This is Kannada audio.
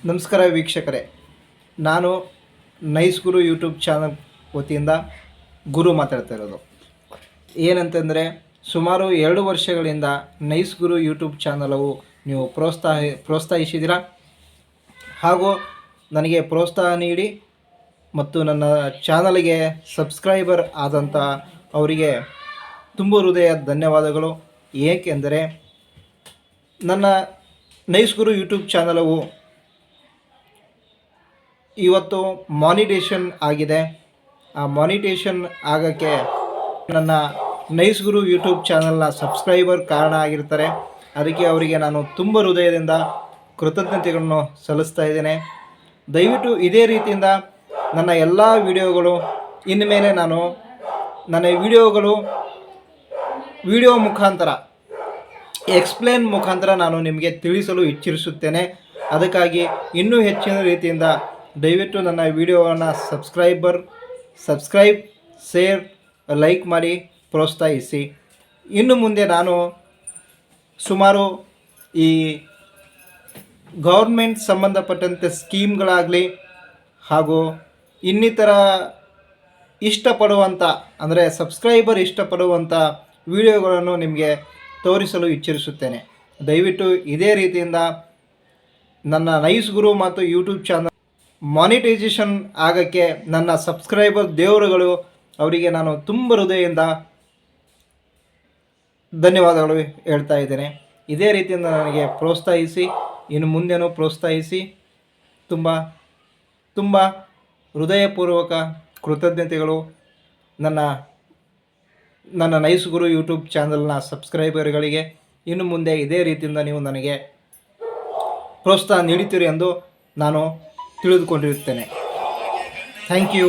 ನಮಸ್ಕಾರ ವೀಕ್ಷಕರೇ, ನಾನು ನೈಸ್ ಗುರು ಯೂಟ್ಯೂಬ್ ಚಾನಲ್ ವತಿಯಿಂದ ಗುರು ಮಾತಾಡ್ತಾ ಇರೋದು. ಏನಂತಂದರೆ, ಸುಮಾರು 2 ವರ್ಷಗಳಿಂದ ನೈಸ್ ಗುರು ಯೂಟ್ಯೂಬ್ ಚಾನಲವು ನೀವು ಪ್ರೋತ್ಸಾಹಿಸಿದ್ದೀರಾ. ಹಾಗೂ ನನಗೆ ಪ್ರೋತ್ಸಾಹ ನೀಡಿ ಮತ್ತು ನನ್ನ ಚಾನಲ್ಗೆ ಸಬ್ಸ್ಕ್ರೈಬರ್ ಆದಂಥ ಅವರಿಗೆ ತುಂಬ ಹೃದಯ ಧನ್ಯವಾದಗಳು. ಏಕೆಂದರೆ ನನ್ನ ನೈಸ್ ಗುರು ಯೂಟ್ಯೂಬ್ ಚಾನಲವು ಇವತ್ತು ಮಾನಿಟೇಷನ್ ಆಗಿದೆ. ಆ ಮಾನಿಟೇಷನ್ ಆಗೋಕ್ಕೆ ನನ್ನ ನೈಸ್ ಗುರು ಯೂಟ್ಯೂಬ್ ಚಾನಲ್ನ ಸಬ್ಸ್ಕ್ರೈಬರ್ ಕಾರಣ ಆಗಿರ್ತಾರೆ. ಅದಕ್ಕೆ ಅವರಿಗೆ ನಾನು ತುಂಬ ಹೃದಯದಿಂದ ಕೃತಜ್ಞತೆಗಳನ್ನು ಸಲ್ಲಿಸ್ತಾ ಇದ್ದೇನೆ. ದಯವಿಟ್ಟು ಇದೇ ರೀತಿಯಿಂದ ನನ್ನ ಎಲ್ಲ ವಿಡಿಯೋಗಳು ಇನ್ಮೇಲೆ ನಾನು ನನ್ನ ವಿಡಿಯೋ ಮುಖಾಂತರ ಎಕ್ಸ್ಪ್ಲೇನ್ ಮುಖಾಂತರ ನಾನು ನಿಮಗೆ ತಿಳಿಸಲು ಇಚ್ಛಿಸುತ್ತೇನೆ. ಅದಕ್ಕಾಗಿ ಇನ್ನೂ ಹೆಚ್ಚಿನ ರೀತಿಯಿಂದ ದಯವಿಟ್ಟು ನನ್ನ ವಿಡಿಯೋವನ್ನು ಸಬ್ಸ್ಕ್ರೈಬ್, ಶೇರ್, ಲೈಕ್ ಮಾಡಿ ಪ್ರೋತ್ಸಾಹಿಸಿ. ಇನ್ನು ಮುಂದೆ ನಾನು ಸುಮಾರು ಈ ಗೌರ್ಮೆಂಟ್ ಸಂಬಂಧಪಟ್ಟಂತೆ ಸ್ಕೀಮ್ಗಳಾಗಲಿ ಹಾಗೂ ಇನ್ನಿತರ ಇಷ್ಟಪಡುವಂಥ ಅಂದರೆ ಸಬ್ಸ್ಕ್ರೈಬರ್ ಇಷ್ಟಪಡುವಂಥ ವಿಡಿಯೋಗಳನ್ನು ನಿಮಗೆ ತೋರಿಸಲು ಇಚ್ಛಿಸುತ್ತೇನೆ. ದಯವಿಟ್ಟು ಇದೇ ರೀತಿಯಿಂದ ನನ್ನ ನೈಸ್ ಗುರು ಮತ್ತು ಯೂಟ್ಯೂಬ್ ಚಾನಲ್ ಮಾನಿಟೈಸೇಷನ್ ಆಗೋಕ್ಕೆ ನನ್ನ ಸಬ್ಸ್ಕ್ರೈಬರ್ ದೇವರುಗಳು, ಅವರಿಗೆ ನಾನು ತುಂಬ ಹೃದಯದಿಂದ ಧನ್ಯವಾದಗಳು ಹೇಳ್ತಾ ಇದ್ದೇನೆ. ಇದೇ ರೀತಿಯಿಂದ ನನಗೆ ಪ್ರೋತ್ಸಾಹಿಸಿ, ಇನ್ನು ಮುಂದೆನೂ ಪ್ರೋತ್ಸಾಹಿಸಿ. ತುಂಬ ತುಂಬ ಹೃದಯಪೂರ್ವಕ ಕೃತಜ್ಞತೆಗಳು ನನ್ನ ನೈಸ್ ಗುರು ಯೂಟ್ಯೂಬ್ ಚಾನಲ್ನ ಸಬ್ಸ್ಕ್ರೈಬರ್ಗಳಿಗೆ. ಇನ್ನು ಮುಂದೆ ಇದೇ ರೀತಿಯಿಂದ ನೀವು ನನಗೆ ಪ್ರೋತ್ಸಾಹ ನೀಡುತ್ತೀರಿ ಎಂದು ನಾನು ತಿಳಿದುಕೊಂಡಿರುತ್ತೇನೆ. Thank you.